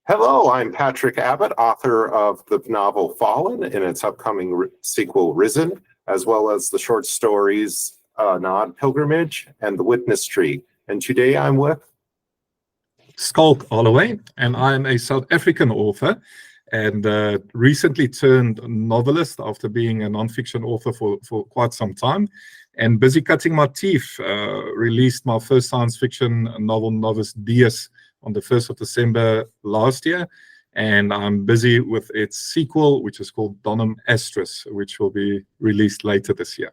Hello, I'm Patrick Abbott, author of the novel Fallen and its upcoming sequel Risen, as well as the short stories Nod Pilgrimage and The Witness Tree. And today I'm with Schalk Holloway, and I'm a South African author and recently turned novelist after being a nonfiction author for quite some time, and busy cutting my teeth. Released my first science fiction novel, Novus Dies, on the 1st of December last year, and I'm busy with its sequel, which is called Donum Astris, which will be released later this year.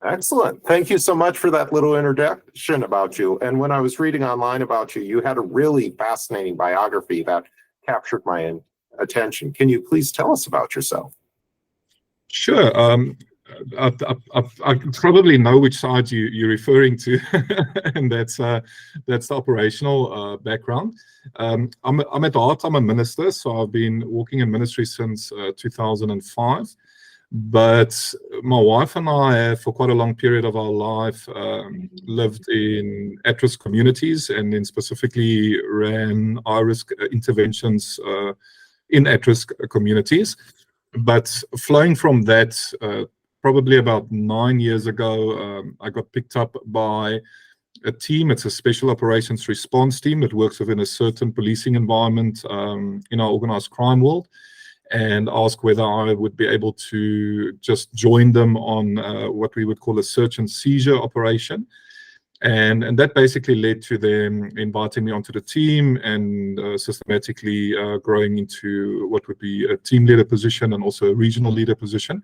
Excellent. Thank you so much for that little introduction about you. And when I was reading online about you, you had a really fascinating biography that captured my attention. Can you please tell us about yourself? Sure. I probably know which side you're referring to, and that's the operational background. I'm at heart, I'm a minister, so I've been working in ministry since 2005. But my wife and I have, for quite a long period of our life, lived in at-risk communities, and then specifically ran high-risk interventions in at-risk communities. But flowing from that, probably about 9 years ago, I got picked up by a team. It's a special operations response team that works within a certain policing environment in our organized crime world, and asked whether I would be able to just join them on what we would call a search and seizure operation. And that basically led to them inviting me onto the team and systematically growing into what would be a team leader position and also a regional leader position.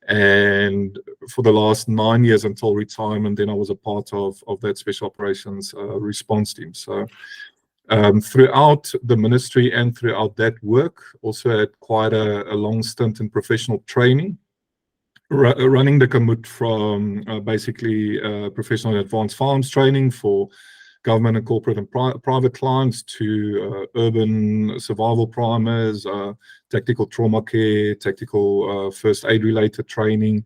And for the last 9 years until retirement, then I was a part of that special operations response team. So throughout the ministry and throughout that work, also had quite a long stint in professional training, running the gamut from basically professional and advanced firearms training for government and corporate and private clients to urban survival primers, tactical trauma care, tactical first aid related training,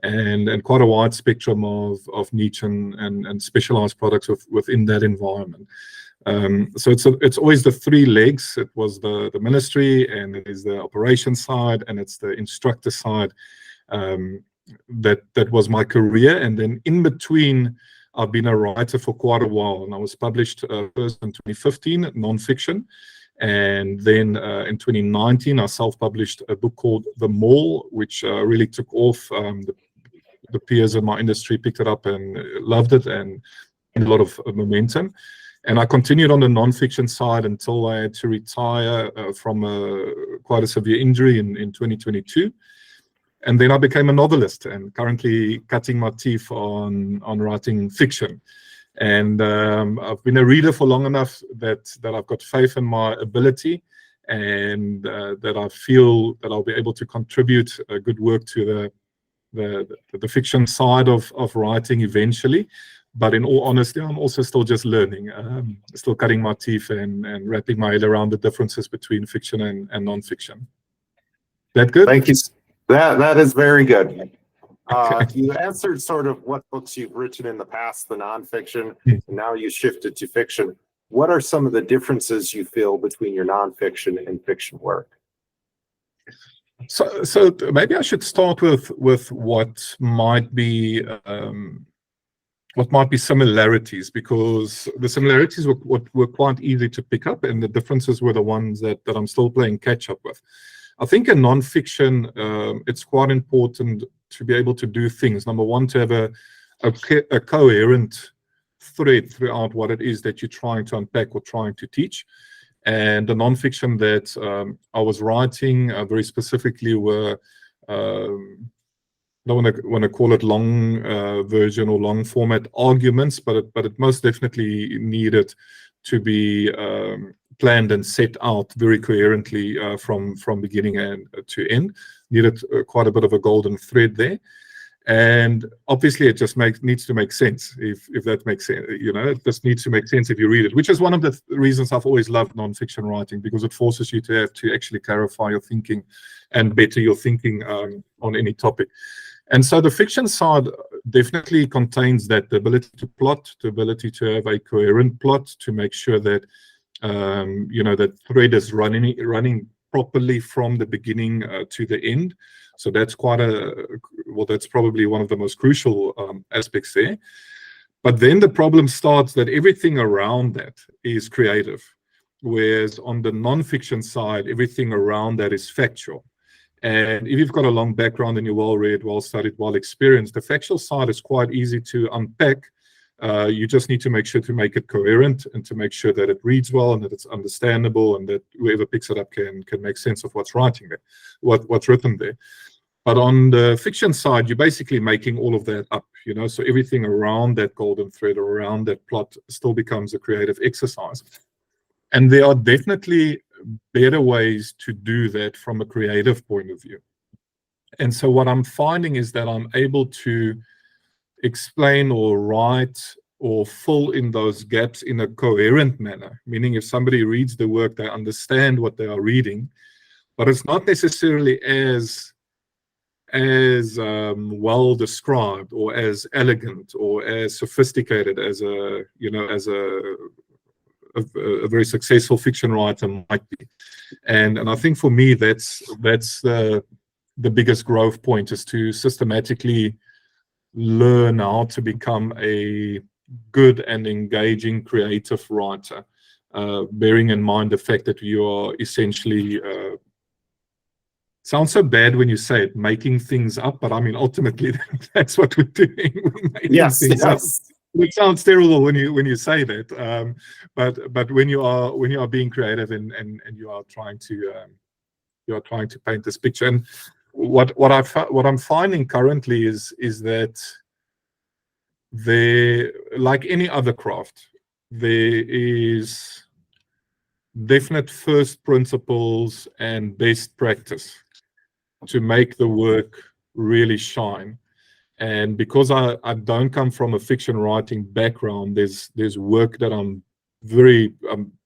and quite a wide spectrum of niche and specialized products within that environment. So it's always the three legs. It was the ministry, and it is the operations side, and it's the instructor side. That was my career. And then in between, I've been a writer for quite a while, and I was published first in 2015, nonfiction, and then in 2019 I self-published a book called The Maul, which really took off. The peers in my industry picked it up and loved it, and a lot of momentum. And I continued on the nonfiction side until I had to retire from quite a severe injury in 2022. And then I became a novelist, and currently cutting my teeth on writing fiction. And I've been a reader for long enough that I've got faith in my ability, and that I feel that I'll be able to contribute good work to the fiction side of writing eventually. But in all honesty, I'm also still just learning, still cutting my teeth and wrapping my head around the differences between fiction and nonfiction. That good? Thank you. That is very good. Okay. You answered sort of what books you've written in the past, the nonfiction, and now you shifted to fiction. What are some of the differences you feel between your nonfiction and fiction work? So maybe I should start with what might be similarities, because the similarities were quite easy to pick up, and the differences were the ones that I'm still playing catch up with. I think in nonfiction, it's quite important to be able to do things. Number one, to have a coherent thread throughout what it is that you're trying to unpack or trying to teach. And the nonfiction that I was writing very specifically were, I don't want to call it long version or long format arguments, but it most definitely needed to be planned and set out very coherently from beginning and to end. Needed quite a bit of a golden thread there, and obviously it just needs to make sense. If that makes sense, it just needs to make sense if you read it, which is one of the reasons I've always loved nonfiction writing, because it forces you to have to actually clarify your thinking and better your thinking on any topic. And so the fiction side definitely contains that, the ability to plot, the ability to have a coherent plot, to make sure that That thread is running properly from the beginning to the end. So that's that's probably one of the most crucial aspects there. But then the problem starts that everything around that is creative, whereas on the non-fiction side, everything around that is factual. And if you've got a long background and you're well-read, well-studied, well-experienced, the factual side is quite easy to unpack. You just need to make sure to make it coherent and to make sure that it reads well and that it's understandable and that whoever picks it up can make sense of what's writing there, what's written there. But on the fiction side, you're basically making all of that up, so everything around that golden thread or around that plot still becomes a creative exercise. And there are definitely better ways to do that from a creative point of view. And so what I'm finding is that I'm able to explain or write or fill in those gaps in a coherent manner, meaning if somebody reads the work, they understand what they are reading, but it's not necessarily as well described or as elegant or as sophisticated as a very successful fiction writer might be. And I think for me that's the biggest growth point, is to systematically learn how to become a good and engaging creative writer, bearing in mind the fact that you are essentially sounds so bad when you say it, making things up, but I mean ultimately that's what we're doing. We're making things up. It sounds terrible when you say that, but when you are being creative and you are trying to paint this picture. And what I'm finding currently is that there, like any other craft, there is definite first principles and best practice to make the work really shine. And because I don't come from a fiction writing background, there's work that I'm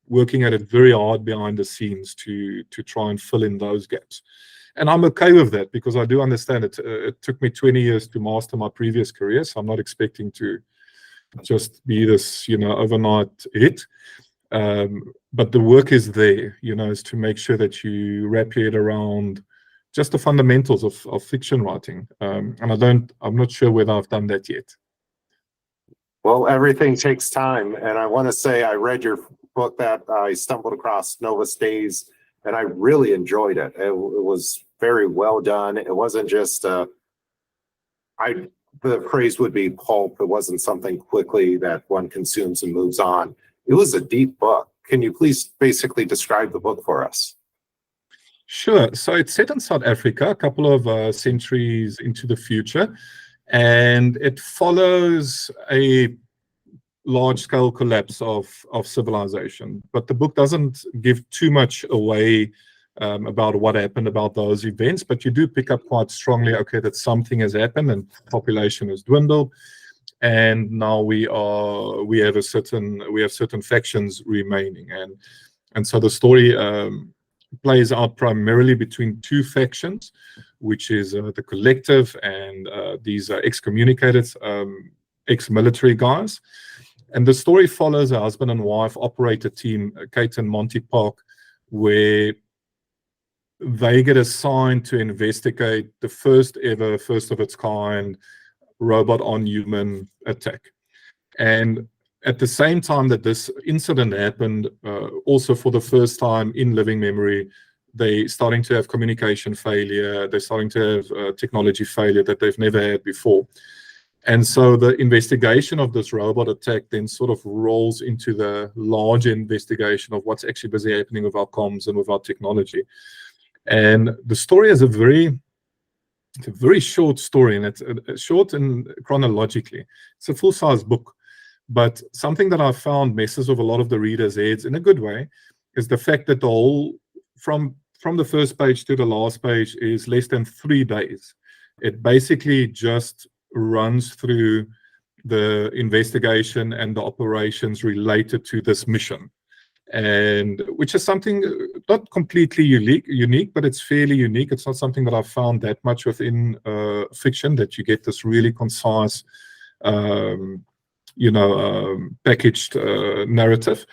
working at it very hard behind the scenes to try and fill in those gaps. And I'm okay with that because I do understand it. It took me 20 years to master my previous career, so I'm not expecting to just be this, overnight hit. But the work is there, is to make sure that you wrap your head around just the fundamentals of fiction writing. And I'm not sure whether I've done that yet. Well, everything takes time. And I want to say I read your book that I stumbled across, Novus Days, and I really enjoyed it. It was very well done. It wasn't just, the phrase would be pulp. It wasn't something quickly that one consumes and moves on. It was a deep book. Can you please basically describe the book for us? Sure. So it's set in South Africa, a couple of centuries into the future, and it follows a large-scale collapse of civilization. But the book doesn't give too much away about what happened, about those events, but you do pick up quite strongly, okay, that something has happened and population has dwindled, and now we have certain factions remaining, and so the story plays out primarily between two factions, which is the collective and these excommunicated ex-military guys. And the story follows a husband and wife operator team, Kate and Monty Park, where they get assigned to investigate the first of its kind robot on human attack. And at the same time that this incident happened, also for the first time in living memory, they're starting to have communication failure. They're starting to have technology failure that they've never had before. And so the investigation of this robot attack then sort of rolls into the larger investigation of what's actually busy happening with our comms and with our technology. And the story is a very short story, and it's short and chronologically. It's a full-size book. But something that I found messes with a lot of the readers' heads in a good way is the fact that the whole, from the first page to the last page, is less than 3 days. It basically just runs through the investigation and the operations related to this mission, and which is something not completely unique, but it's fairly unique. It's not something that I've found that much within fiction, that you get this really concise packaged narrative.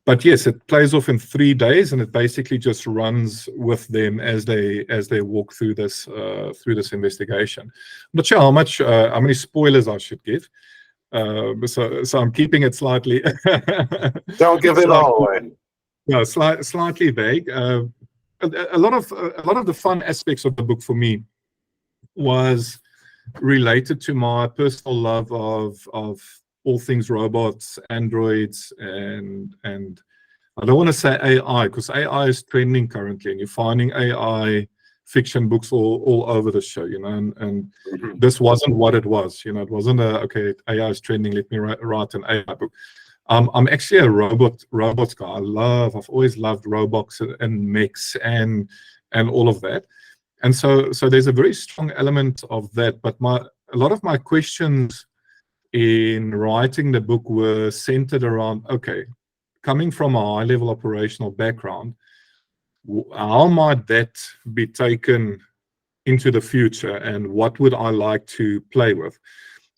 But yes, it plays off in 3 days, and it basically just runs with them as they walk through this investigation. I'm not sure how many spoilers I should give, so I'm keeping it slightly. Don't give it all away. No, slightly vague. A lot of the fun aspects of the book for me was related to my personal love of all things robots, androids, and I don't want to say AI, because AI is trending currently, and you're finding AI fiction books all over the show, and this wasn't what it was. It wasn't okay, AI is trending, let me write an AI book. I'm actually a robots guy. I've always loved robots and mechs and all of that. And so there's a very strong element of that. But a lot of my questions in writing the book were centered around, okay, coming from a high-level operational background, how might that be taken into the future, and what would I like to play with?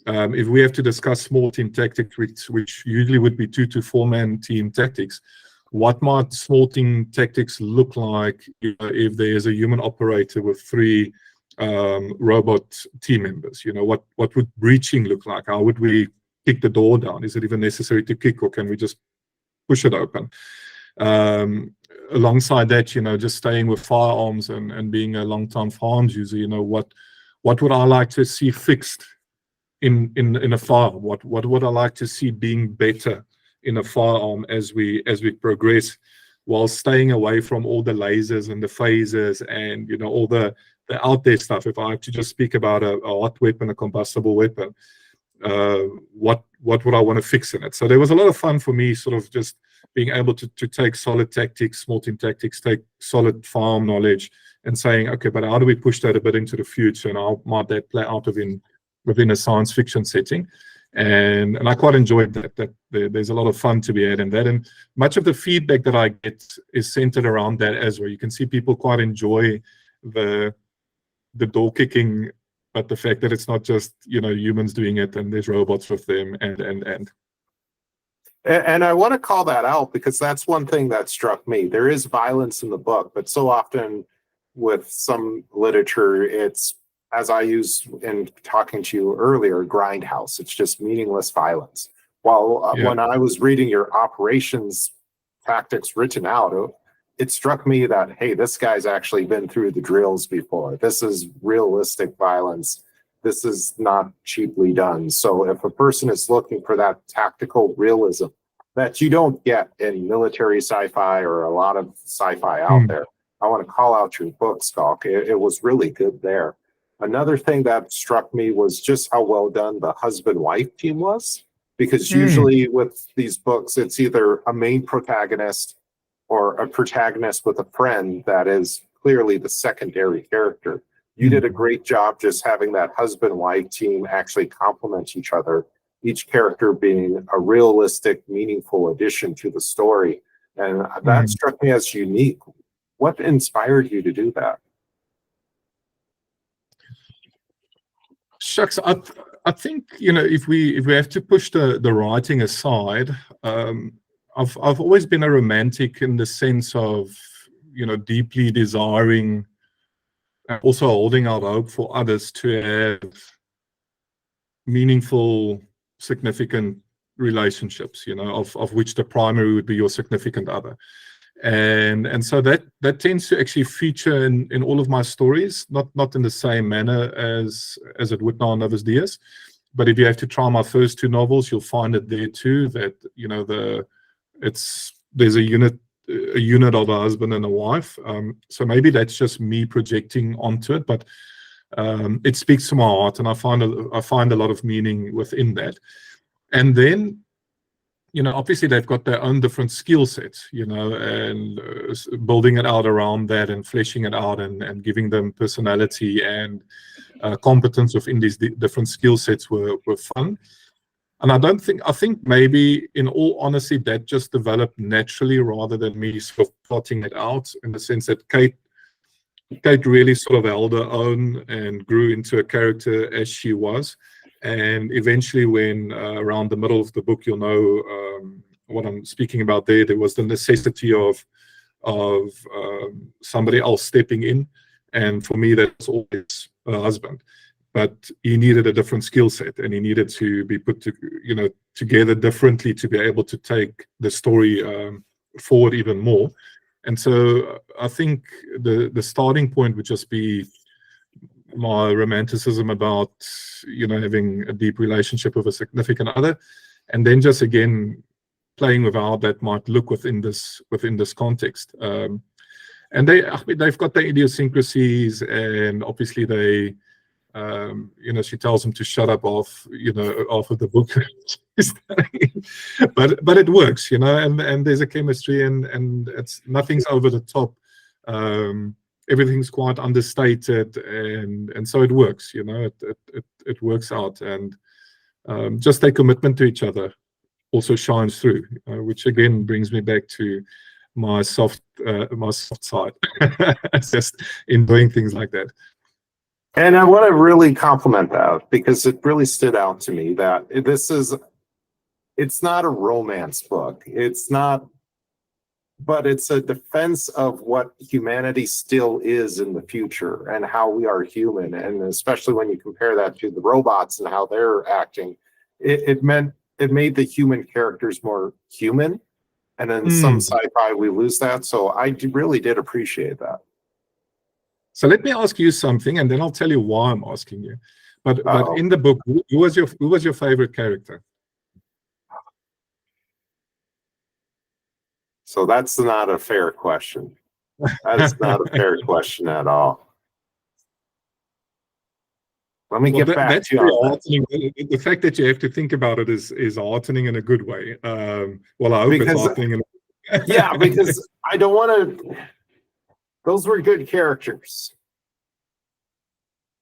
If we have to discuss small team tactics, which usually would be 2 to 4 man team tactics, what might small team tactics look like if there's a human operator with 3 robot team members? What would breaching look like? How would we kick the door down? Is it even necessary to kick, or can we just push it open? Alongside that, just staying with firearms and being a long-time firearms user, what would I like to see fixed in a firearm? What would I like to see being better in a firearm as we progress, while staying away from all the lasers and the phasers and all the out there stuff? If I have to just speak about a hot weapon, a combustible weapon, what would I want to fix in it? So there was a lot of fun for me, sort of just being able to take solid tactics, small team tactics, take solid firearm knowledge, and saying, okay, but how do we push that a bit into the future, and how might that play out within a science fiction setting? And I quite enjoyed that there's a lot of fun to be had in that, and much of the feedback that I get is centered around that as well. You can see people quite enjoy the door kicking, but the fact that it's not just humans doing it, and there's robots with them, And I want to call that out, because that's one thing that struck me. There is violence in the book, but so often with some literature, it's, as I used in talking to you earlier, grindhouse. It's just meaningless violence. While when I was reading your operations tactics written out, it struck me that, hey, this guy's actually been through the drills before. This is realistic violence. This is not cheaply done. So if a person is looking for that tactical realism that you don't get in military sci-fi or a lot of sci-fi out there, I want to call out your book, Schalk. It was really good there. Another thing that struck me was just how well done the husband-wife team was, because usually with these books, it's either a main protagonist or a protagonist with a friend that is clearly the secondary character. You did a great job just having that husband-wife team actually complement each other, each character being a realistic, meaningful addition to the story. And that struck me as unique. What inspired you to do that? Shucks, I think, if we have to push the writing aside, I've always been a romantic in the sense of, deeply desiring, also holding out hope for others to have meaningful, significant relationships, of which the primary would be your significant other. And so that tends to actually feature in all of my stories, not in the same manner as it would now in Novus Dias. But if you have to try my first 2 novels, you'll find it there too, that there's a unit of a husband and a wife. So maybe that's just me projecting onto it, but it speaks to my heart, and I find a lot of meaning within that. And then, obviously they've got their own different skill sets, and building it out around that and fleshing it out and giving them personality and competence within these different skill sets were fun. And I think maybe, in all honesty, that just developed naturally rather than me sort of plotting it out, in the sense that Kate really sort of held her own and grew into a character as she was. And eventually, when around the middle of the book, speaking about there. There was the necessity of somebody else stepping in, and for me, that's always a husband. But he needed a different skill set, and he needed to be put together differently to be able to take the story forward even more. And so I think the starting point would just be my romanticism about having a deep relationship with a significant other, and then just again playing with how that might look within this context. And they've got their idiosyncrasies, and obviously they. She tells him to shut up off the book. but it works, and there's a chemistry, and it's nothing's over the top. Everything's quite understated, and so it works. It works out, and just their commitment to each other also shines through, which again brings me back to my soft side. It's just enjoying things like that. And I want to really compliment that, because it really stood out to me that it's not a romance book. It's not, but it's a defense of what humanity still is in the future and how we are human. And especially when you compare that to the robots and how they're acting, it made the human characters more human. And in some sci-fi, we lose that. So I really did appreciate that. So let me ask you something, and then I'll tell you why I'm asking you. But in the book, who was your favorite character? So that's not a fair question. That's not a fair question at all. Let me get back to you on that. The fact that you have to think about it is heartening in a good way. Well, I hope it's heartening. Yeah, because I don't want to. Those were good characters.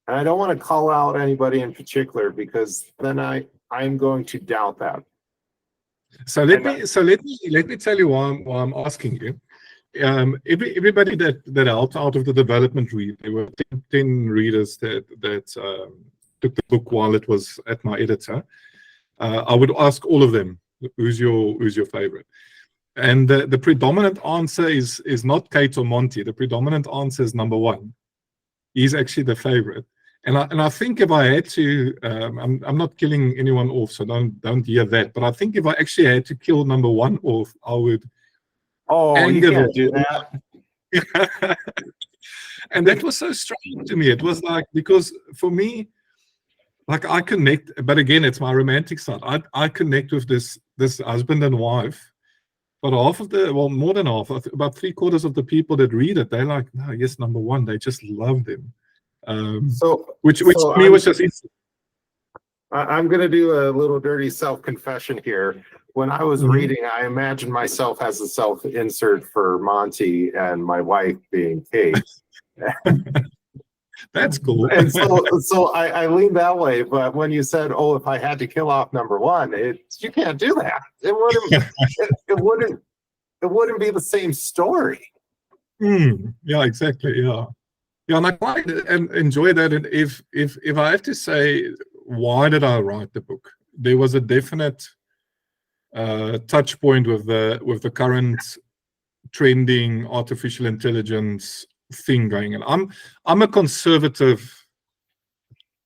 And I don't want to call out anybody in particular, because then I'm going to doubt that. So let me tell you why I'm asking you. Everybody that helped out of the development read, there were 10 readers that took the book while it was at my editor. I would ask all of them, who's your favorite? And the predominant answer is not Kate or Monty. The predominant answer is number one. He's actually the favorite. And I think if I had to, I'm not killing anyone off, so don't hear that. But I think if I actually had to kill number one off, I would. Oh, you can't do that. And that was so strange to me. It was like, because for me, like, I connect, but again, it's my romantic side. I connect with this husband and wife. But more than half, about 3/4 of the people that read it, they're like, no, yes, number one, they just love him. Which to me was just easy. I'm going to do a little dirty self-confession here. When I was reading, I imagined myself as a self-insert for Monty and my wife being Kate. That's cool. And so I leaned that way. But when you said, "Oh, if I had to kill off number one," you can't do that. It wouldn't be the same story. Yeah, exactly. Yeah, and I quite enjoy that. And if I have to say, why did I write the book? There was a definite touch point with the current trending artificial intelligence thing going on. I'm a conservative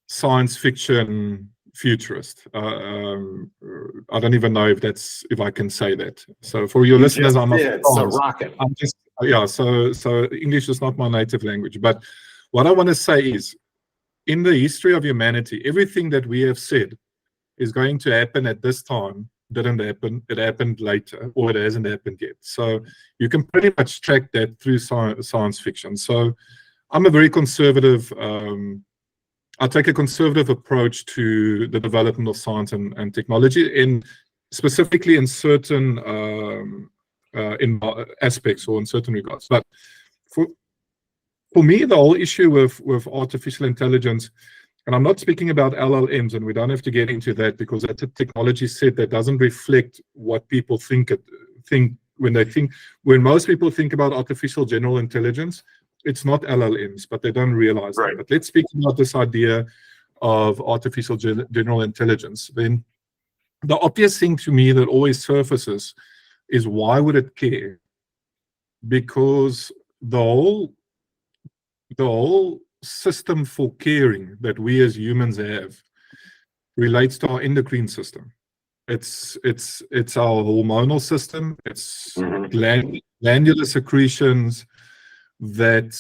science fiction futurist. I don't even know if I can say that. So for your listeners, I'm a rocket. I'm just So English is not my native language. But what I want to say is, in the history of humanity, everything that we have said is going to happen at this time didn't happen. It happened later, or it hasn't happened yet. So you can pretty much track that through science fiction. So I'm a very conservative. I take a conservative approach to the development of science and technology, specifically in certain in aspects or in certain regards. But for me, the whole issue with artificial intelligence, and I'm not speaking about LLMs, and we don't have to get into that because that's a technology set that doesn't reflect what people think when most people think about artificial general intelligence. It's not LLMs, but they don't realize that. But let's speak about this idea of artificial general intelligence. Then the obvious thing to me that always surfaces is why would it care? Because the whole system for caring that we as humans have relates to our endocrine system. It's our hormonal system. It's glandular secretions that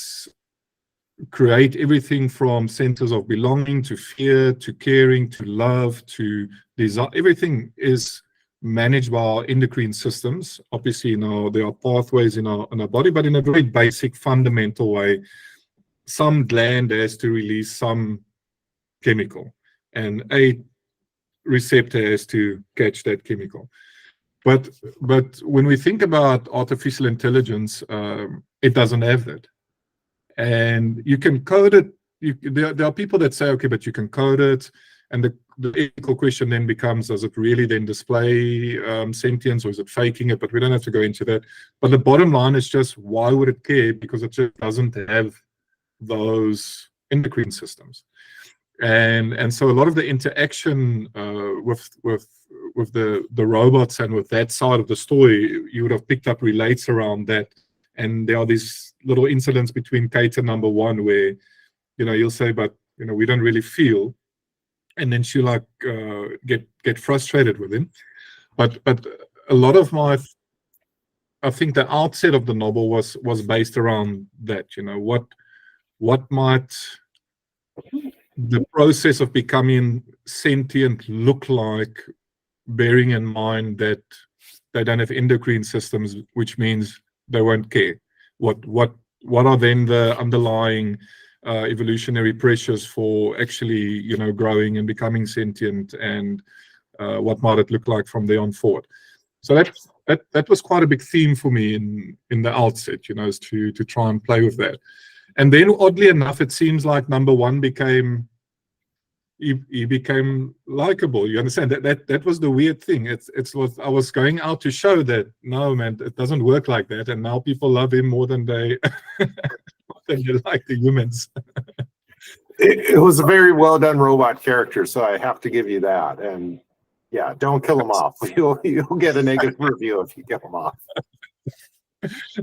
create everything from centers of belonging to fear to caring to love to desire. Everything is managed by our endocrine systems. Obviously, there are pathways in our body, but in a very basic, fundamental way, some gland has to release some chemical, and a receptor has to catch that chemical. But when we think about artificial intelligence, it doesn't have that. And you can code it. There are people that say, okay, but you can code it. And the ethical question then becomes, does it really then display sentience, or is it faking it? But we don't have to go into that. But the bottom line is just, why would it care? Because it just doesn't have those endocrine systems. And so a lot of the interaction with the robots and with that side of the story, you would have picked up relates around that. And there are these little incidents between Kate and number one where, you'll say, but, we don't really feel. And then she'll like get frustrated with him. But a lot of I think the outset of the novel was based around that, what might the process of becoming sentient look like, bearing in mind that they don't have endocrine systems, which means they won't care. What are then the underlying evolutionary pressures for actually, growing and becoming sentient, and what might it look like from there on forward? So that was quite a big theme for me in the outset, is to try and play with that. And then, oddly enough, it seems like number one became likable. You understand that was the weird thing. It's what I was going out to show, that no, man, it doesn't work like that. And now people love him more than they like the humans. It was a very well done robot character, so I have to give you that. And yeah, don't kill him off. You'll get a negative review if you kill him off.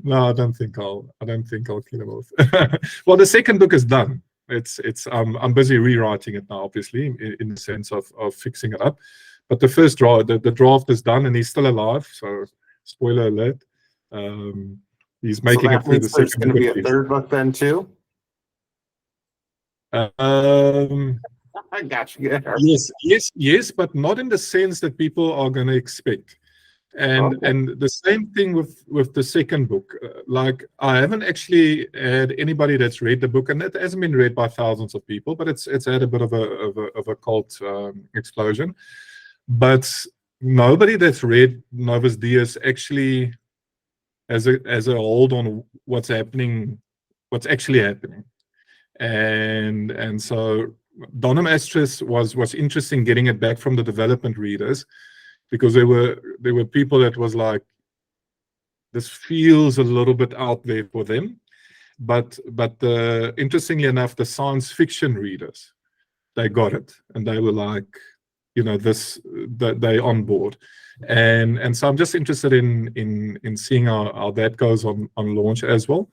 No, I don't think I'll kill him off. Well, the second book is done. I'm busy rewriting it now, obviously, in the sense of fixing it up. But the first draft, the draft is done, and he's still alive. So, spoiler alert. He's making it through the second book. There's going to be a third book then too. I got you there. Yes, but not in the sense that people are going to expect. And the same thing with the second book. Like, I haven't actually had anybody that's read the book, and it hasn't been read by thousands of people, but it's had a bit of a cult explosion. But nobody that's read Novus Dies actually has a hold on what's actually happening. And so Donum Astris was interesting getting it back from the development readers, because there were people that was like, this feels a little bit out there for them, but interestingly enough, the science fiction readers, they got it, and they were like, that they on board, and so I'm just interested in seeing how that goes on launch as well.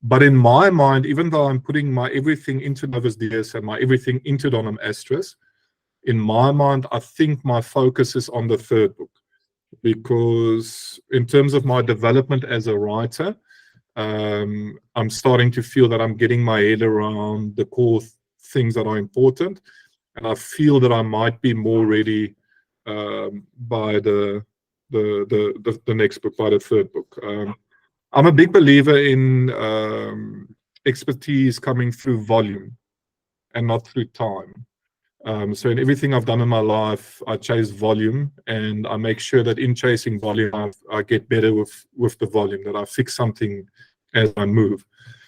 But in my mind, even though I'm putting my everything into Novus Dies and my everything into Donum Astris, in my mind, I think my focus is on the third book, because in terms of my development as a writer, I'm starting to feel that I'm getting my head around the core things that are important, and I feel that I might be more ready by the next book, by the third book. I'm a big believer in expertise coming through volume and not through time. So in everything I've done in my life, I chase volume, and I make sure that in chasing volume, I get better with the volume, that I fix something as I move.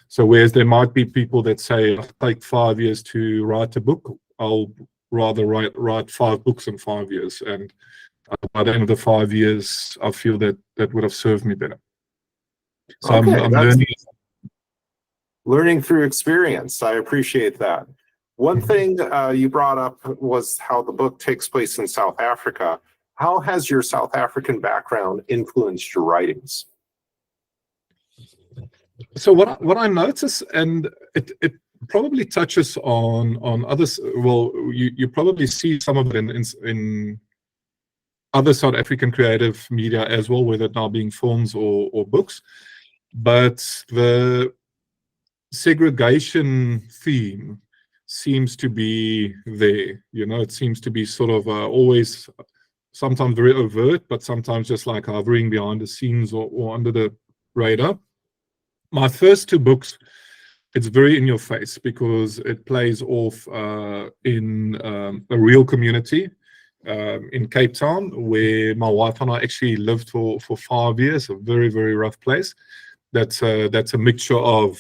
So whereas there might be people that say, it'll take 5 years to write a book, I'll rather write 5 books in 5 years. And by the end of the 5 years, I feel that would have served me better. So I'm learning through experience. I appreciate that. One thing you brought up was how the book takes place in South Africa. how has your South African background influenced your writings? So what I notice, and it probably touches on others. Well, you probably see some of it in other South African creative media as well, whether it now being films or books. But the segregation theme seems to be there. It seems to be sort of always, sometimes very overt, but sometimes just like hovering behind the scenes or under the radar. My first two books, it's very in your face because it plays off in a real community in Cape Town, where my wife and I actually lived for 5 years, a very, very rough place. That's a mixture of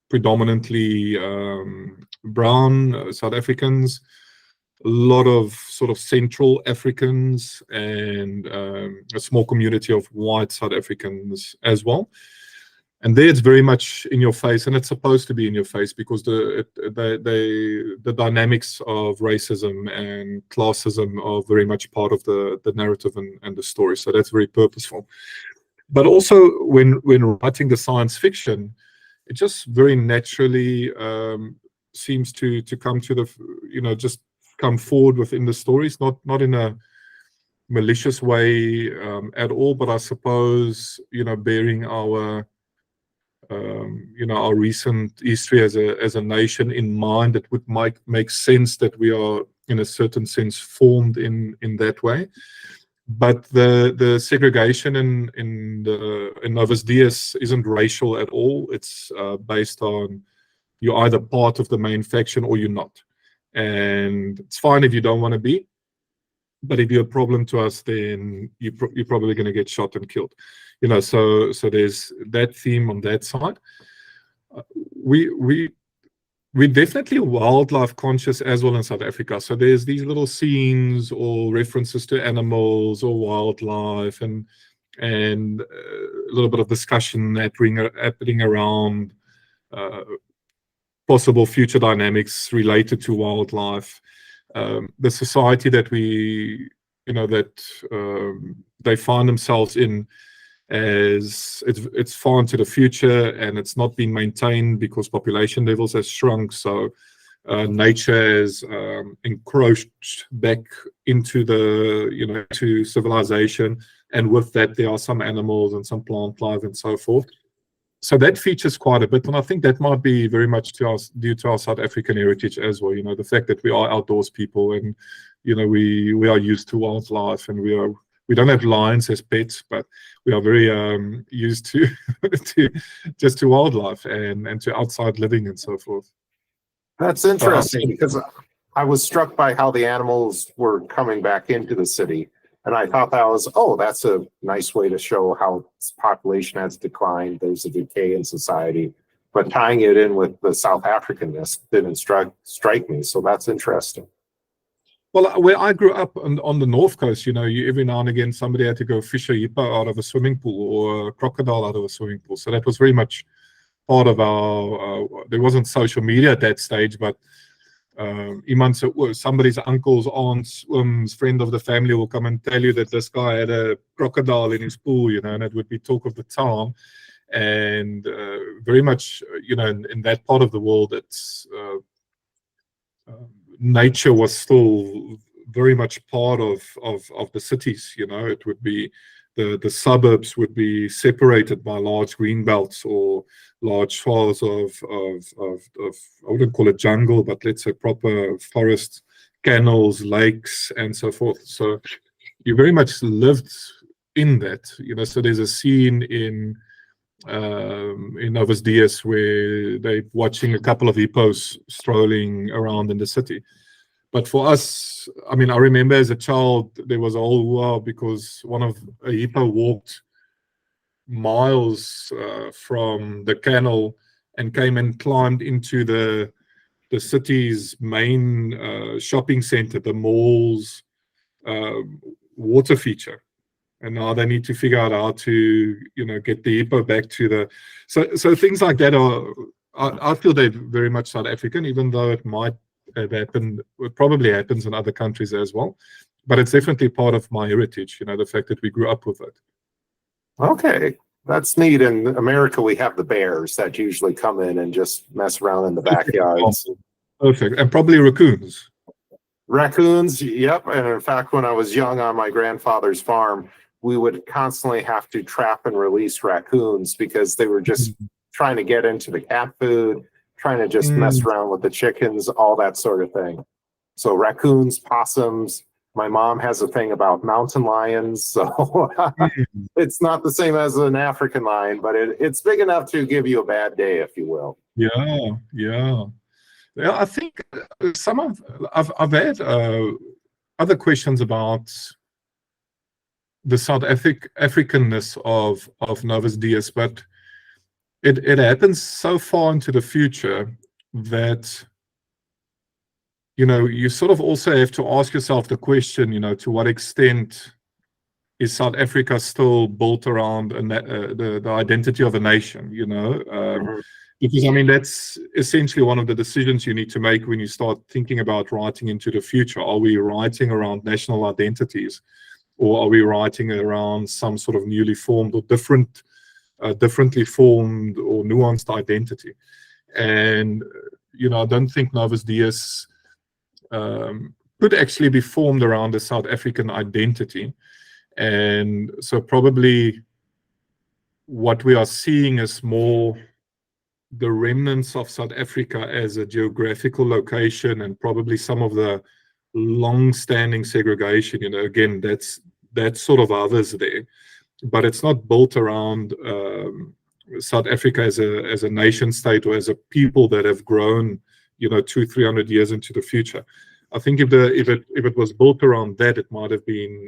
predominantly brown South Africans, a lot of sort of Central Africans, and a small community of white South Africans as well. And there it's very much in your face, and it's supposed to be in your face because the dynamics of racism and classism are very much part of the narrative and the story. So that's very purposeful. But also when writing the science fiction, it just very naturally seems to come to the, just come forward within the stories, not in a malicious way at all, but I suppose, bearing our our recent history as a nation in mind, it would make sense that we are in a certain sense formed in that way. But the segregation in Novus Dias isn't racial at all. It's based on you're either part of the main faction or you're not. And it's fine if you don't want to be, but if you're a problem to us, then you're probably going to get shot and killed. So there's that theme on that side. We're definitely wildlife conscious as well in South Africa. So there's these little scenes or references to animals or wildlife, and a little bit of discussion happening around possible future dynamics related to wildlife. The society that they find themselves in, as it's far into the future, and it's not been maintained because population levels has shrunk. So nature has encroached back into to civilization, and with that there are some animals and some plant life and so forth. So that features quite a bit, and I think that might be very much due to our South African heritage as well. The fact that we are outdoors people, and we are used to wildlife, and we don't have lions as pets, but we are very used to to wildlife and to outside living and so forth. That's interesting because I was struck by how the animals were coming back into the city. And I thought that's a nice way to show how population has declined. There's a decay in society, but tying it in with the South Africanness didn't strike me. So that's interesting. Well, where I grew up on the North Coast, every now and again somebody had to go fish a hippo out of a swimming pool or a crocodile out of a swimming pool. So that was very much part of our. There wasn't social media at that stage, but somebody's uncle's aunt's friend of the family will come and tell you that this guy had a crocodile in his pool, and it would be talk of the town. And very much, in that part of the world, it's nature was still very much part of the cities. It would be the suburbs would be separated by large green belts or large swathes of I wouldn't call it jungle, but let's say proper forest, canals, lakes, and so forth. So you very much lived in that. So there's a scene in Novus Dias where they're watching a couple of hippos strolling around in the city. But for us, I remember as a child, there was a whole wow because a hippo walked miles from the canal and came and climbed into the city's main shopping center, the mall's water feature. And now they need to figure out how to, get the hippo back to the. So things like that I feel they're very much South African, even though it might have happened. It probably happens in other countries as well. but it's definitely part of my heritage, the fact that we grew up with it. Okay, that's neat. In America, we have the bears that usually come in and just mess around in the backyards. Perfect. And probably raccoons. Raccoons, yep. And in fact, when I was young on my grandfather's farm, we would constantly have to trap and release raccoons because they were just trying to get into the cat food, trying to just mess around with the chickens, all that sort of thing. So raccoons, possums. My mom has a thing about mountain lions. So it's not the same as an African lion, but it's big enough to give you a bad day, if you will. Yeah, yeah. Yeah, I think I've had other questions about the South Africanness of Novus Dies, but it happens so far into the future that you sort of also have to ask yourself the question, to what extent is South Africa still built around the identity of a nation, because I mean that's essentially one of the decisions you need to make when you start thinking about writing into the future. Are we writing around national identities, or are we writing around some sort of newly formed or differently formed or nuanced identity? And I don't think Novus Dies could actually be formed around a South African identity. And so probably what we are seeing is more the remnants of South Africa as a geographical location, and probably some of the long-standing segregation. Again, that's sort of others there, but it's not built around South Africa as a nation state or as a people that have grown 200-300 years into the future. I think if it was built around that, it might have been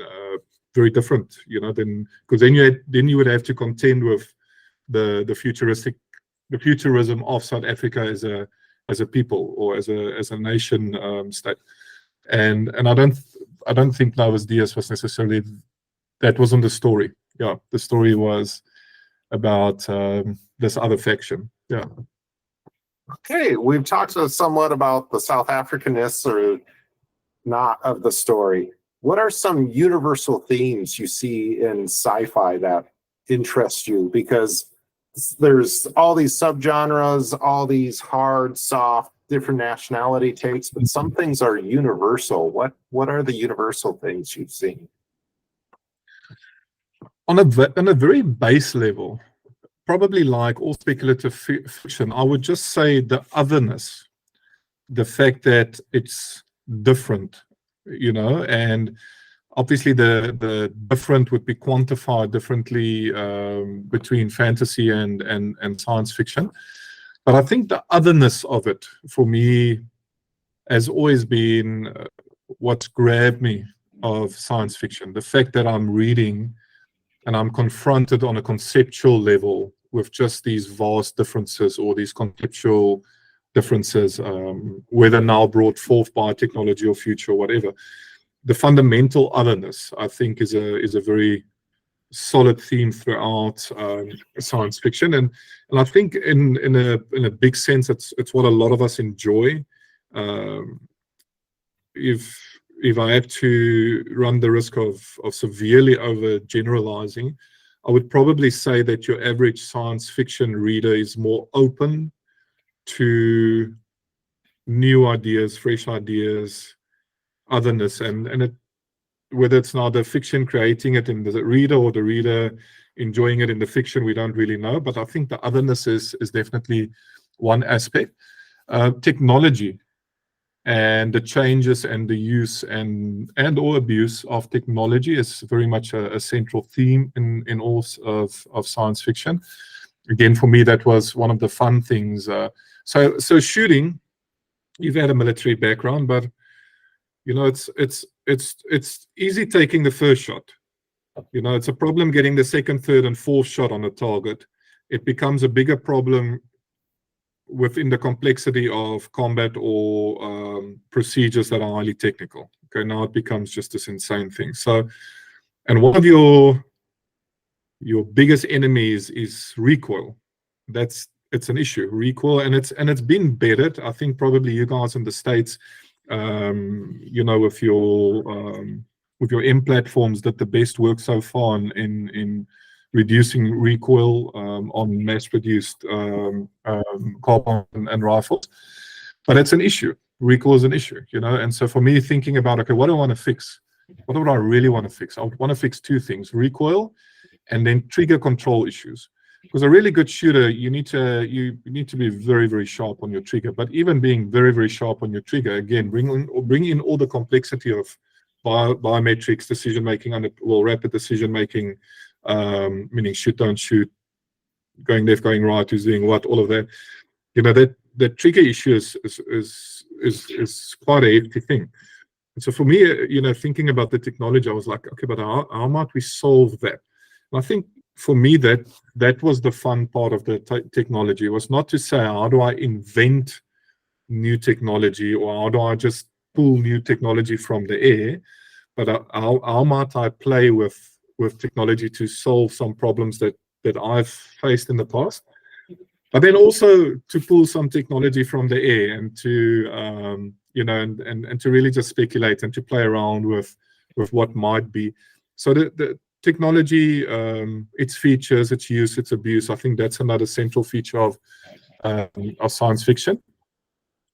very different, then, because then you would have to contend with the futurism of South Africa as a people or as a nation state. And I don't think Novus Dies was necessarily, that wasn't the story. Yeah, the story was about this other faction. Yeah. Okay, we've talked somewhat about the South Africanness or not of the story. What are some universal themes you see in sci-fi that interest you? Because there's all these subgenres, all these hard, soft, different nationality takes, but some things are universal. What are the universal things you've seen? On a very base level, probably like all speculative fiction, I would just say the otherness, the fact that it's different, and obviously the different would be quantified differently between fantasy and science fiction. But I think the otherness of it, for me, has always been what grabbed me of science fiction. The fact that I'm reading and I'm confronted on a conceptual level with just these vast differences, or these conceptual differences, whether now brought forth by technology or future or whatever. The fundamental otherness, I think, is a very solid theme throughout science fiction, and I think in a big sense, it's what a lot of us enjoy. If I have to run the risk of severely overgeneralizing, I would probably say that your average science fiction reader is more open to new ideas, fresh ideas, otherness, and whether it's now the fiction creating it in the reader or the reader enjoying it in the fiction, we don't really know. But I think the otherness is definitely one aspect. Technology and the changes and the use and or abuse of technology is very much a central theme in all of science fiction. Again, for me, that was one of the fun things. So shooting, you've had a military background, but it's easy taking the first shot. It's a problem getting the second, third, and fourth shot on a target. It becomes a bigger problem within the complexity of combat or procedures that are highly technical. Okay, now it becomes just this insane thing. So, and one of your biggest enemies is recoil. It's an issue, recoil, and it's been bettered. I think probably you guys in the States, with your M platforms did the best work so far in reducing recoil on mass-produced carbine and rifles. But it's an issue. Recoil is an issue, And so for me, thinking about, okay, what do I want to fix? What would I really want to fix? I want to fix two things: recoil and then trigger control issues. Because a really good shooter, you need to be very, very sharp on your trigger. But even being very, very sharp on your trigger, again, bring in all the complexity of biometrics, decision making, rapid decision making, meaning shoot, don't shoot, going left, going right, who's doing what, all of that. That trigger issue is quite a hefty thing. And so for me, thinking about the technology, I was like, okay, but how might we solve that? And I think for me, that was the fun part of the technology. It was not to say, how do I invent new technology, or how do I just pull new technology from the air, but how might I play with technology to solve some problems that I've faced in the past, but then also to pull some technology from the air and to and to really just speculate and to play around with what might be. So the technology, its features, its use, its abuse, I think that's another central feature of science fiction.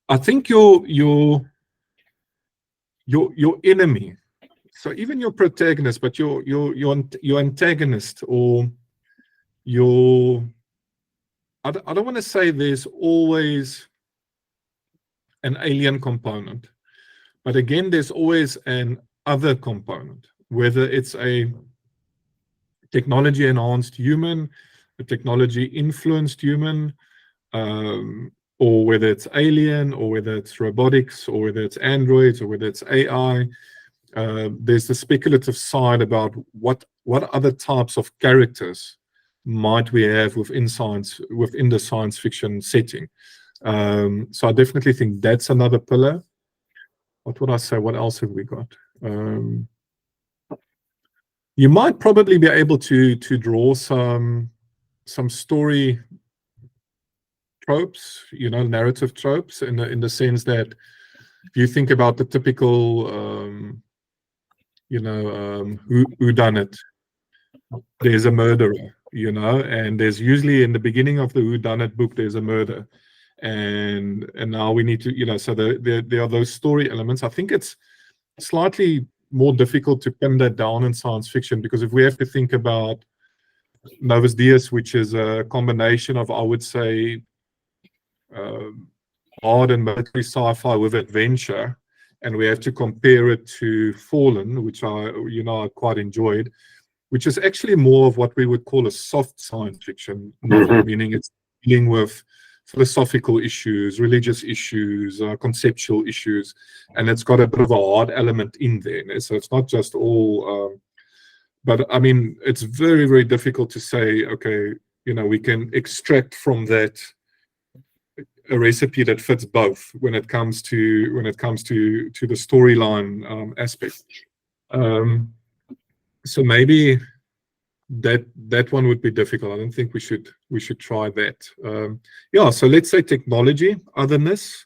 I think your enemy, so even your protagonist, but your antagonist, or I don't want to say there's always an alien component, but again, there's always an other component, whether it's a technology enhanced human, a technology influenced human, or whether it's alien, or whether it's robotics, or whether it's androids, or whether it's AI. There's the speculative side about what other types of characters might we have within the science fiction setting. So I definitely think that's another pillar. What would I say? What else have we got? You might probably be able to draw some story tropes, narrative tropes, in the sense that if you think about the typical, who done it, there's a murderer, and there's usually in the beginning of the who done it book, there's a murder, and now we need to, so there are those story elements. I think it's slightly more difficult to pin that down in science fiction, because if we have to think about Novus Deus, which is a combination of, I would say, hard and military sci-fi with adventure, and we have to compare it to Fallen, which I quite enjoyed, which is actually more of what we would call a soft science fiction novel, meaning it's dealing with philosophical issues, religious issues, conceptual issues, and it's got a bit of a hard element in there. So it's not just all, but I mean, it's very, very difficult to say, okay, we can extract from that a recipe that fits both when it comes to the storyline aspect. So maybe that one would be difficult. I don't think we should try that. Yeah, so let's say technology, otherness,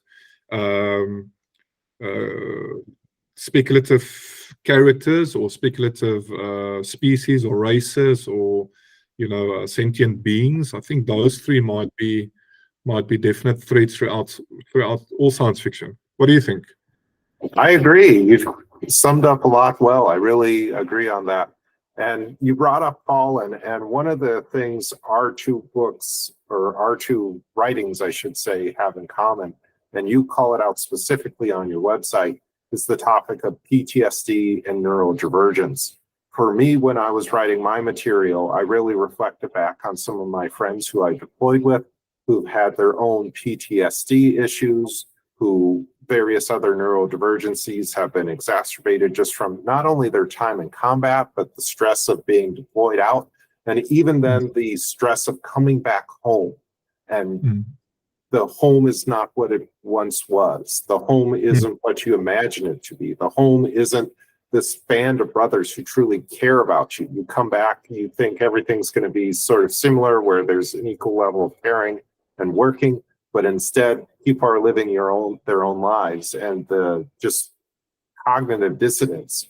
speculative characters, or speculative species or races, or sentient beings. I think those three might be definite threads throughout all science fiction. What do you think? I agree. You've summed up a lot well. I really agree on that. And you brought up Fallen, and one of the things our two books, or our two writings, I should say, have in common, and you call it out specifically on your website, is the topic of PTSD and neurodivergence. For me, when I was writing my material, I really reflected back on some of my friends who I deployed with, who've had their own PTSD issues, who various other neurodivergencies have been exacerbated just from not only their time in combat, but the stress of being deployed out, and even then the stress of coming back home. And the home is not what it once was. The home isn't what you imagine it to be. The home isn't this band of brothers who truly care about you. You come back, you think everything's going to be sort of similar, where there's an equal level of caring and working, but instead people are living their own lives, and the just cognitive dissonance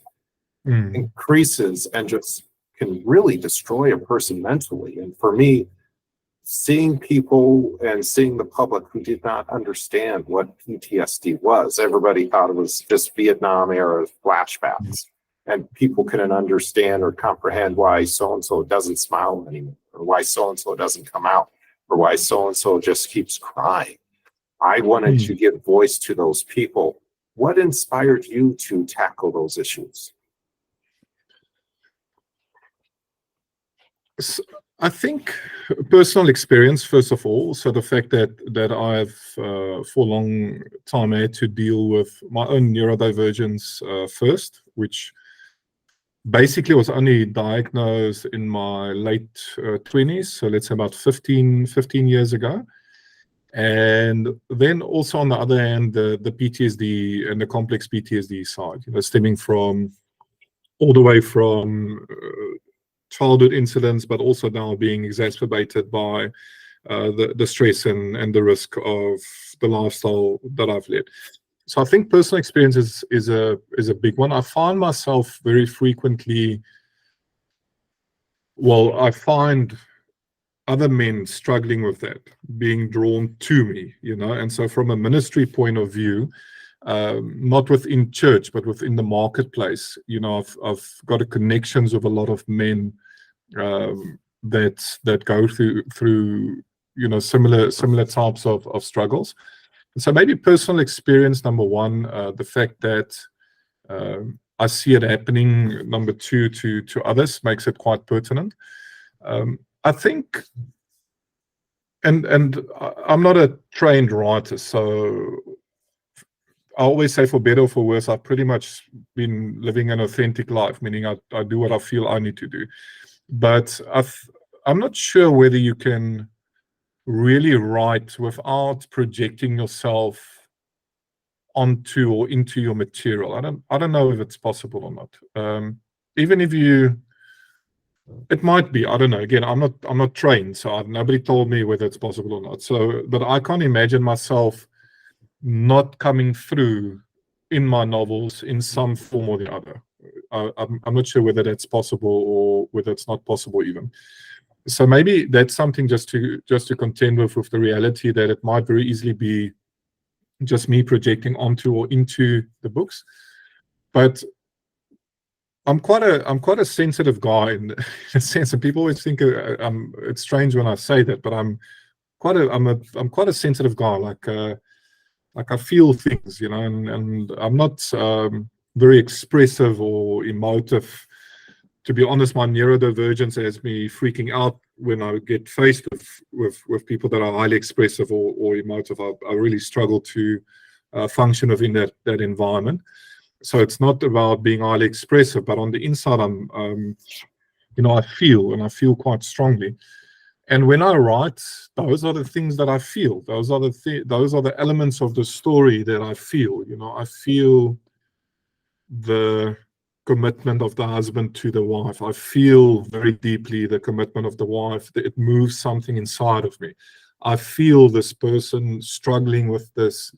increases and just can really destroy a person mentally. And for me, seeing people and seeing the public who did not understand what PTSD was, everybody thought it was just Vietnam era flashbacks. And people couldn't understand or comprehend why so-and-so doesn't smile anymore, or why so-and-so doesn't come out, or why so-and-so just keeps crying. I wanted to give voice to those people. What inspired you to tackle those issues? I think personal experience, first of all. So the fact that I've for a long time had to deal with my own neurodivergence first, which basically was only diagnosed in my late 20s, so let's say about 15 years ago. And then also on the other hand, the PTSD and the complex PTSD side, stemming from all the way from childhood incidents, but also now being exacerbated by the stress and the risk of the lifestyle that I've led. So I think personal experience is a big one. I find myself very frequently, well, I find other men struggling with that, being drawn to me, and so from a ministry point of view, not within church, but within the marketplace, I've got a connections with a lot of men that go through similar types of struggles. And so maybe personal experience, number one, the fact that I see it happening, number two, to others makes it quite pertinent. I think, and I'm not a trained writer, so I always say, for better or for worse, I've pretty much been living an authentic life, meaning I do what I feel I need to do. But I'm not sure whether you can really write without projecting yourself onto or into your material. I don't know if it's possible or not. Even if it might be. I don't know. Again, I'm not trained, so nobody told me whether it's possible or not. So, but I can't imagine myself not coming through in my novels in some form or the other. I'm not sure whether that's possible or whether it's not possible even. So maybe that's something just to contend with the reality that it might very easily be just me projecting onto or into the books. But I'm quite a sensitive guy in a sense, and people always think it's strange when I say that, but I'm quite a sensitive guy. Like I feel things, and I'm not very expressive or emotive. To be honest, my neurodivergence has me freaking out when I get faced with people that are highly expressive or emotive. I really struggle to function within that environment. So it's not about being highly expressive, but on the inside, I feel quite strongly. And when I write, those are the things that I feel. Those are the elements of the story that I feel. I feel the commitment of the husband to the wife. I feel very deeply the commitment of the wife. It moves something inside of me. I feel this person struggling with this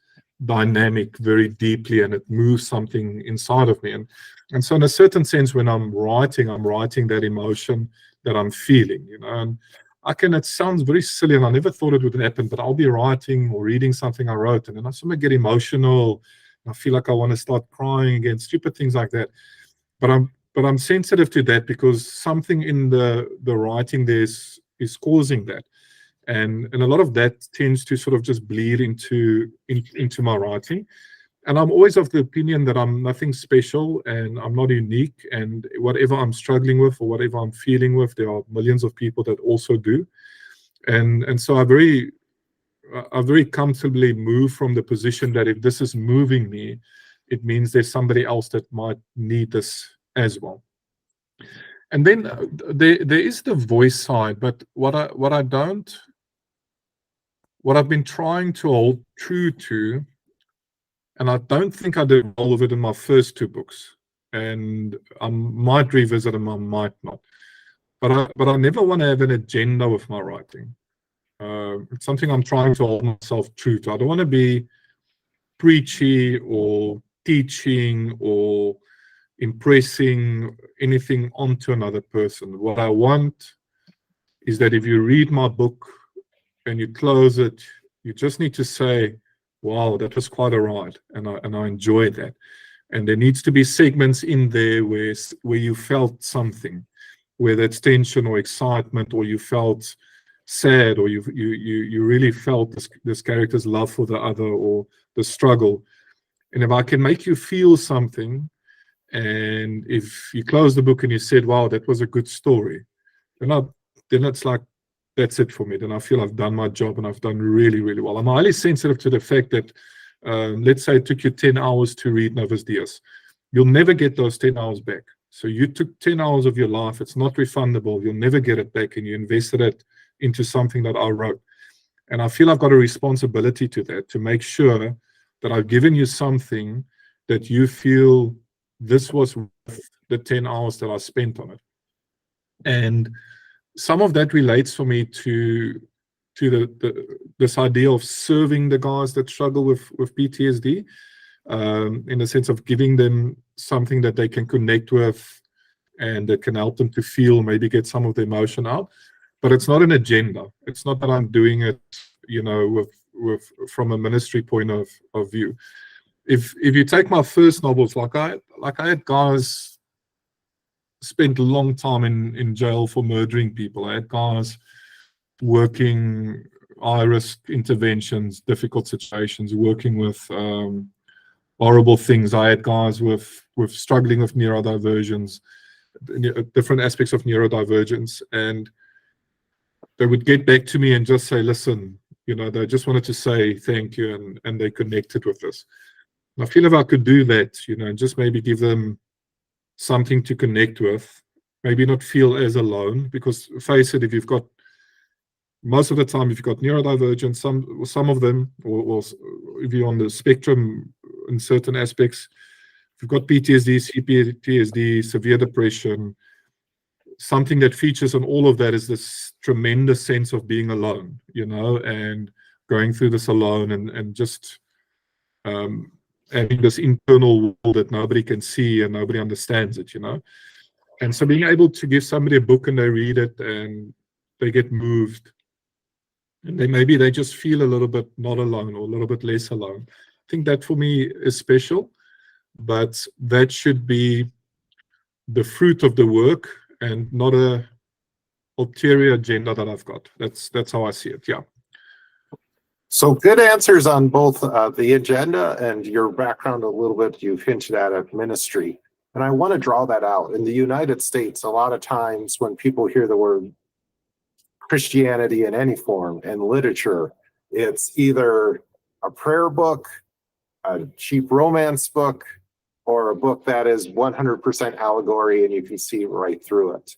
dynamic very deeply, and it moves something inside of me. And so in a certain sense, when I'm writing that emotion that I'm feeling, and it sounds very silly, and I never thought it would happen, but I'll be writing or reading something I wrote, and then I suddenly get emotional, and I feel like I want to start crying again, stupid things like that. But I'm sensitive to that because something in the writing there is causing that. And a lot of that tends to sort of just bleed into my writing. And I'm always of the opinion that I'm nothing special and I'm not unique, and whatever I'm struggling with or whatever I'm feeling with, there are millions of people that also do. And so I very comfortably move from the position that if this is moving me, it means there's somebody else that might need this as well. And then there is the voice side, but what I've been trying to hold true to, and I don't think I did all of it in my first two books, and I might revisit them, I might not. But I never want to have an agenda with my writing. It's something I'm trying to hold myself true to. I don't want to be preachy or teaching or impressing anything onto another person. What I want is that if you read my book and you close it, you just need to say, wow, that was quite a ride, and I enjoyed that. And there needs to be segments in there where you felt something, whether it's tension or excitement, or you felt sad, or you really felt this character's love for the other, or the struggle. And if I can make you feel something, and if you close the book and you said, wow, that was a good story, then it's like, that's it for me. Then I feel I've done my job and I've done really, really well. I'm highly sensitive to the fact that, let's say it took you 10 hours to read Novus Dias. You'll never get those 10 hours back. So you took 10 hours of your life. It's not refundable. You'll never get it back, and you invested it into something that I wrote. And I feel I've got a responsibility to that, to make sure that I've given you something that you feel this was worth the 10 hours that I spent on it. And some of that relates for me to this idea of serving the guys that struggle with PTSD, in the sense of giving them something that they can connect with and that can help them to feel, maybe get some of the emotion out. But it's not an agenda. It's not that I'm doing it, you know, from a ministry point of view. If you take my first novels, like I had guys spent a long time in jail for murdering people. I had guys working high-risk interventions, difficult situations, working with horrible things. I had guys with struggling with neurodivergence, different aspects of neurodivergence, and they would get back to me and just say, listen, you know, they just wanted to say thank you, and they connected with this. And I feel if I could do that, you know, and just maybe give them something to connect with, maybe not feel as alone, because face it, if you've got, most of the time, if you've got neurodivergence, some of them, or if you're on the spectrum in certain aspects, if you've got PTSD, CPTSD, severe depression, something that features on all of that is this tremendous sense of being alone, you know, and going through this alone, and just having this internal wall that nobody can see and nobody understands it, you know. And so being able to give somebody a book and they read it and they get moved, and maybe they just feel a little bit not alone, or a little bit less alone. I think that for me is special, but that should be the fruit of the work and not a ulterior agenda that I've got. That's how I see it. Yeah. So good answers on both the agenda and your background a little bit. You've hinted at ministry. And I want to draw that out. In the United States, a lot of times when people hear the word Christianity in any form and literature, it's either a prayer book, a cheap romance book, or a book that is 100% allegory and you can see right through it.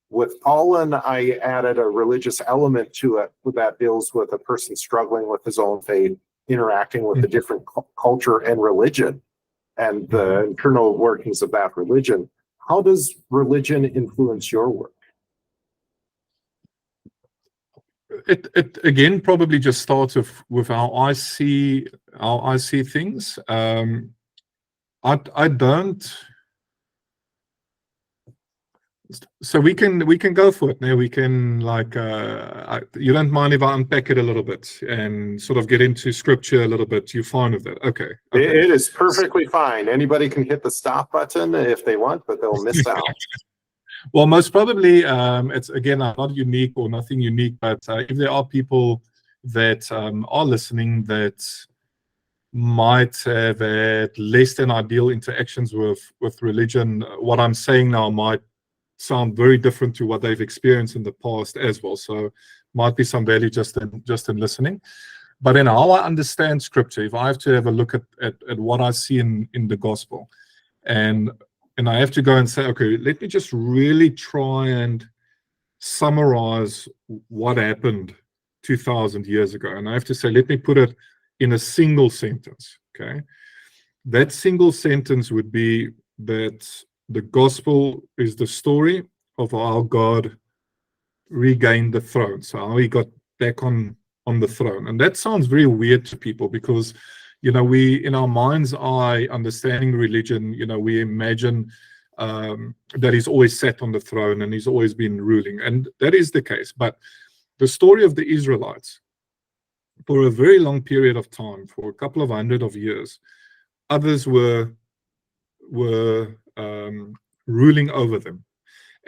With Paulin, I added a religious element to it that deals with a person struggling with his own faith, interacting with a different culture and religion, and the internal workings of that religion. How does religion influence your work? It again probably just starts with how I see things. I don't. So we can go for it now. We can, like, you don't mind if I unpack it a little bit and sort of get into scripture a little bit? You're fine with that? Okay. It is perfectly fine. Anybody can hit the stop button if they want, but they'll miss out. Well, most probably, it's again not unique or nothing unique, but if there are people that are listening that might have had less than ideal interactions with religion, what I'm saying now might sound very different to what they've experienced in the past as well. So might be some value just in listening. But in how I understand scripture, if I have to have a look at what I see in the gospel, and I have to go and say, okay, let me just really try and summarize what happened 2,000 years ago. And I have to say, let me put it in a single sentence, okay? That single sentence would be that the gospel is the story of how God regained the throne, so how he got back on the throne. And that sounds very weird to people because, we, in our mind's eye, understanding religion, we imagine that he's always sat on the throne and he's always been ruling. And that is the case. But the story of the Israelites, for a very long period of time, for a couple of hundred of years, others were ruling over them.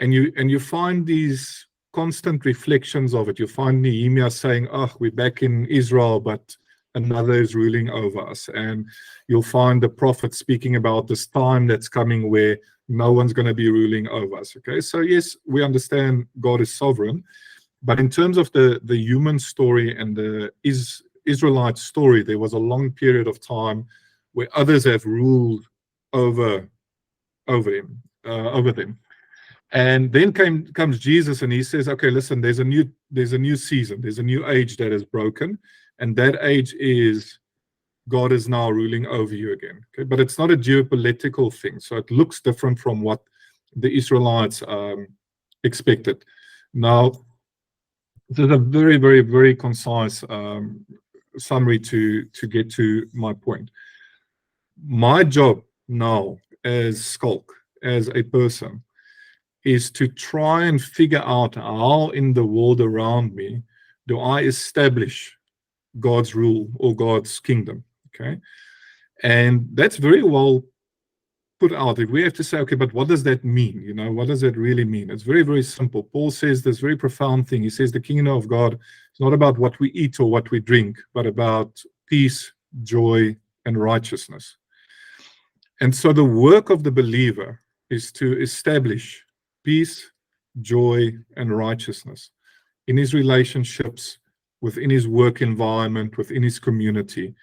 And you find these constant reflections of it. You find Nehemiah saying, "Oh, we're back in Israel, but another is ruling over us." And you'll find the prophet speaking about this time that's coming where no one's going to be ruling over us. Okay, so yes, we understand God is sovereign, but in terms of the human story and the Israelite story, there was a long period of time where others have ruled over them. And then comes Jesus, and he says, "Okay, listen, there's a new season, there's a new age that is broken, and that age is God is now ruling over you again." Okay, but it's not a geopolitical thing, so it looks different from what the Israelites expected. Now, this is a very, very, very concise summary to get to my point. My job now as Schalk, as a person, is to try and figure out how in the world around me do I establish God's rule or God's kingdom. Okay, and that's very well put out. If we have to say, okay, but what does that mean? What does that really mean? It's very, very simple. Paul says this very profound thing. He says the kingdom of God is not about what we eat or what we drink, but about peace, joy, and righteousness. And so the work of the believer is to establish peace, joy, and righteousness in his relationships, within his work environment, within his community.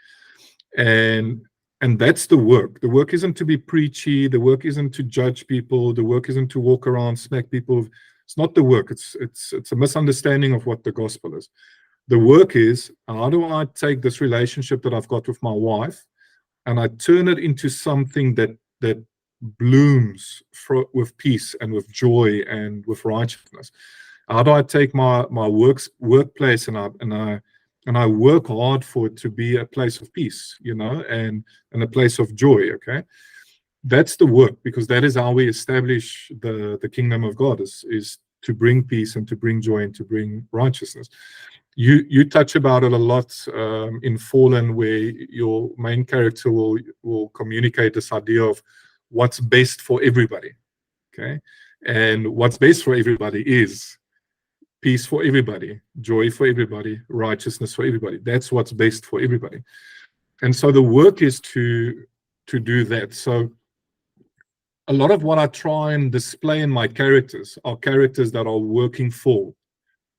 And that's the work. The work isn't to be preachy. The work isn't to judge people. The work isn't to walk around, smack people. It's not the work. It's a misunderstanding of what the gospel is. The work is, how do I take this relationship that I've got with my wife and I turn it into something that blooms with peace and with joy and with righteousness? How do I take my workplace and I work hard for it to be a place of peace, and a place of joy? Okay, that's the work, because that is how we establish the kingdom of God, is to bring peace and to bring joy and to bring righteousness. You touch about it a lot in Fallen, where your main character will communicate this idea of what's best for everybody. Okay, and what's best for everybody is peace for everybody, joy for everybody, righteousness for everybody. That's what's best for everybody. And so the work is to do that. So a lot of what I try and display in my characters are characters that are working for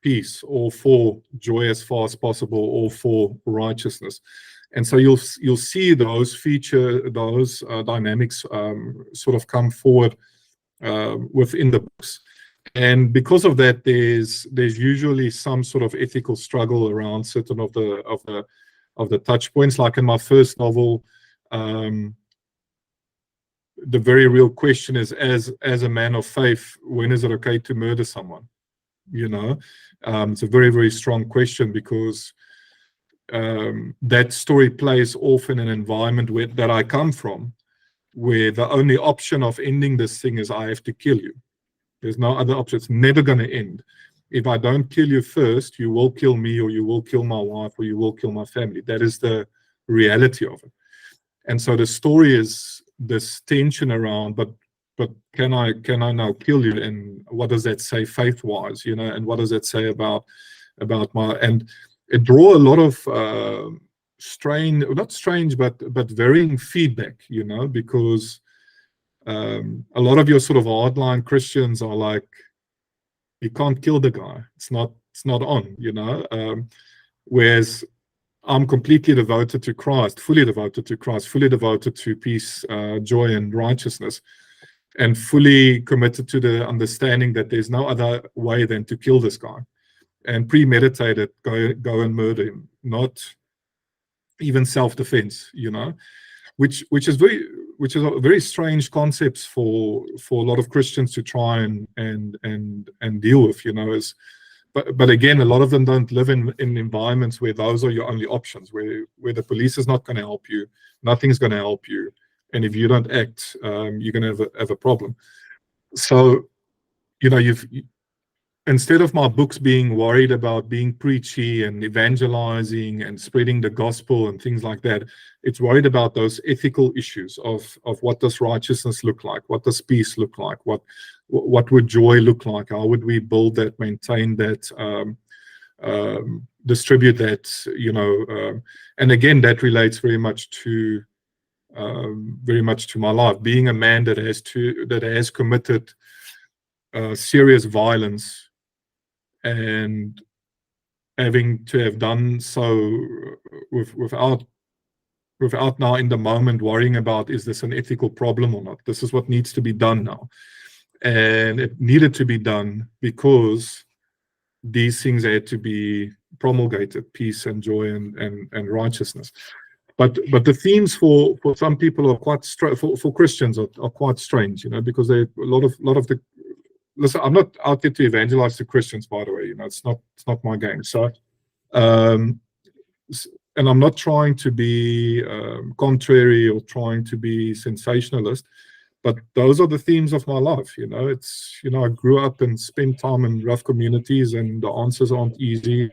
peace or for joy as far as possible or for righteousness. And so you'll see those dynamics sort of come forward within the books. And because of that, there's usually some sort of ethical struggle around certain of the touch points. Like in my first novel, the very real question is, as a man of faith, when is it okay to murder someone? It's a very, very strong question, because that story plays off in an environment that I come from, where the only option of ending this thing is I have to kill you. There's no other option. It's never going to end. If I don't kill you first, you will kill me, or you will kill my wife, or you will kill my family. That is the reality of it. And so the story is this tension around, but can I now kill you? And what does that say faith-wise? And what does that say about my, and it draw a lot of not strange, but varying feedback, because a lot of your sort of hardline Christians are like, you can't kill the guy. It's not on, whereas I'm completely devoted to Christ, fully devoted to peace, joy, and righteousness, and fully committed to the understanding that there's no other way than to kill this guy, and premeditated, go and murder him, not even self-defense, which is a very strange concepts for a lot of Christians to try and deal with, but again, a lot of them don't live in environments where those are your only options, where the police is not going to help you, nothing's going to help you, and if you don't act, you're going to have a problem. So, you know, instead of my books being worried about being preachy and evangelizing and spreading the gospel and things like that, it's worried about those ethical issues of what does righteousness look like, what does peace look like, what would joy look like, how would we build that, maintain that, distribute that, you know, and again, that relates very much to my life, being a man that has committed serious violence, and having to have done so without now in the moment worrying about, is this an ethical problem or not? This is what needs to be done now. And it needed to be done because these things had to be promulgated, peace and joy and righteousness. But the themes for some people are quite for Christians are quite strange, you know, because a lot of the, listen, I'm not out there to evangelize the Christians, by the way. You know, it's not my game. So, and I'm not trying to be contrary or trying to be sensationalist, but those are the themes of my life. You know, it's, you know, I grew up and spent time in rough communities, and the answers aren't easy.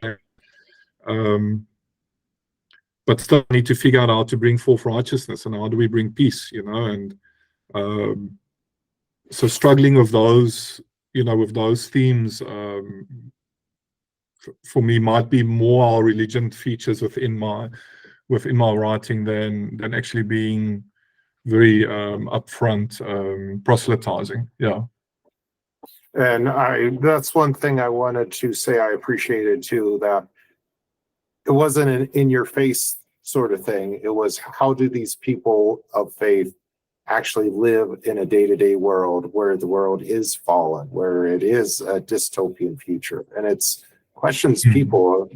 But still need to figure out how to bring forth righteousness, and how do we bring peace, you know, and so struggling with those, you know, with those themes, for me, might be more our religion features within my writing than actually being very upfront proselytizing. Yeah. And that's one thing I wanted to say I appreciated too, that it wasn't an in your face sort of thing. It was, how do these people of faith actually live in a day-to-day world where the world is fallen, where it is a dystopian future? And it's questions people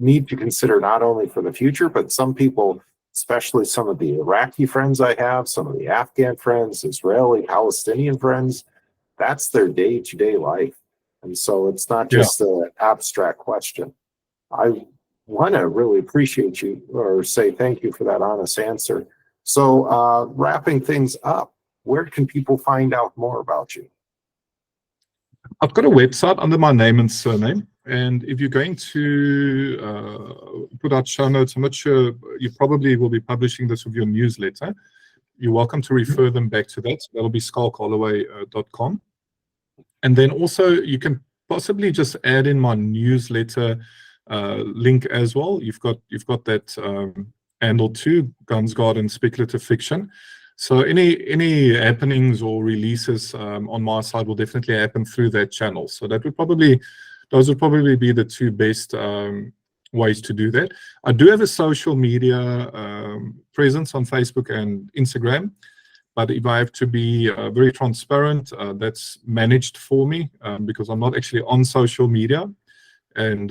need to consider, not only for the future, but some people, especially some of the Iraqi friends I have, some of the Afghan friends, Israeli, Palestinian friends, that's their day-to-day life. And so it's not just an abstract question. I want to really appreciate you, or say thank you for that honest answer. So wrapping things up, where can people find out more about you? I've got a website under my name and surname, and if you're going to put out show notes, I'm not sure, you probably will be publishing this with your newsletter. You're welcome to refer them back to that. That'll be schalkholloway.com. And then also you can possibly just add in my newsletter link as well. You've got that handle too, Guns, God, and Speculative Fiction. So any happenings or releases on my side will definitely happen through that channel. So those would probably be the two best ways to do that. I do have a social media presence on Facebook and Instagram, but if I have to be very transparent, that's managed for me because I'm not actually on social media. And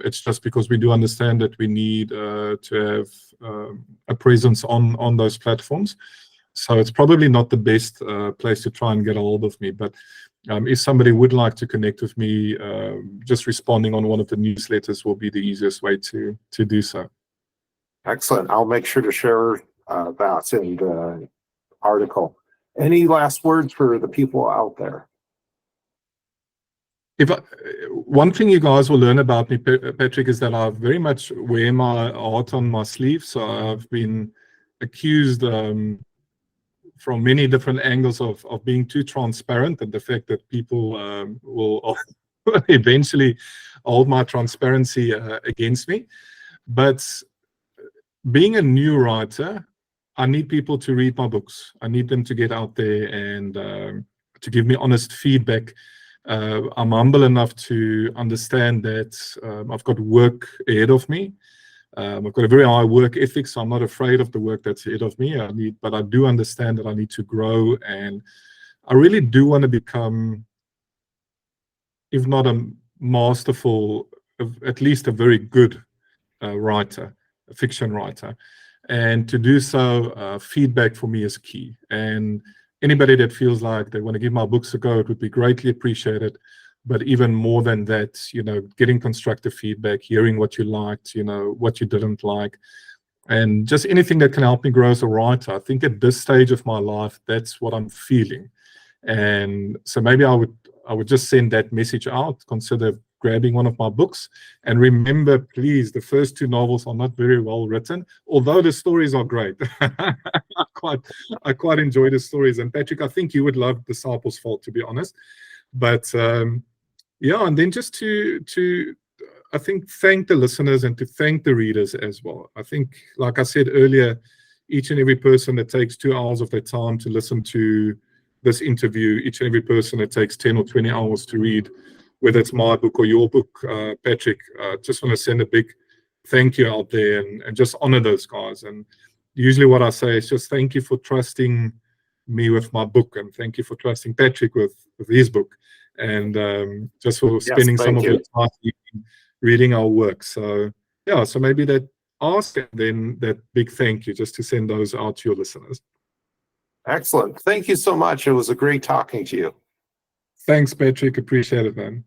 it's just because we do understand that we need to have a presence on those platforms. So it's probably not the best place to try and get a hold of me. But if somebody would like to connect with me, just responding on one of the newsletters will be the easiest way to do so. Excellent. I'll make sure to share that in the article. Any last words for the people out there? One thing you guys will learn about me, Patrick, is that I very much wear my heart on my sleeve. So I've been accused from many different angles of being too transparent, and the fact that people will eventually hold my transparency against me. But being a new writer, I need people to read my books. I need them to get out there and to give me honest feedback. I'm humble enough to understand that I've got work ahead of me. I've got a very high work ethic, so I'm not afraid of the work that's ahead of me. But I do understand that I need to grow, and I really do want to become, if not a masterful, at least a very good writer, a fiction writer. And to do so, feedback for me is key. And anybody that feels like they want to give my books a go, it would be greatly appreciated. but even more than that, getting constructive feedback, hearing what you liked, what you didn't like, and just anything that can help me grow as a writer. I think at this stage of my life, that's what I'm feeling. And so maybe I would just send that message out. Consider grabbing one of my books. And remember, please, the first 2 novels are not very well written, although the stories are great. I quite enjoy the stories. And Patrick, I think you would love Disciples' Fault, to be honest. But yeah, and then just to I think thank the listeners and to thank the readers as well. I think, like I said earlier, each and every person that takes 2 hours of their time to listen to this interview, each and every person that takes 10 or 20 hours to read, whether it's my book or your book, Patrick, just want to send a big thank you out there and just honor those guys. And usually what I say is just thank you for trusting me with my book, and thank you for trusting Patrick with his book, and just for spending some of your time reading our work. So yeah, so maybe that ask and then that big thank you, just to send those out to your listeners. Excellent. Thank you so much. It was a great talking to you. Thanks, Patrick. Appreciate it, man.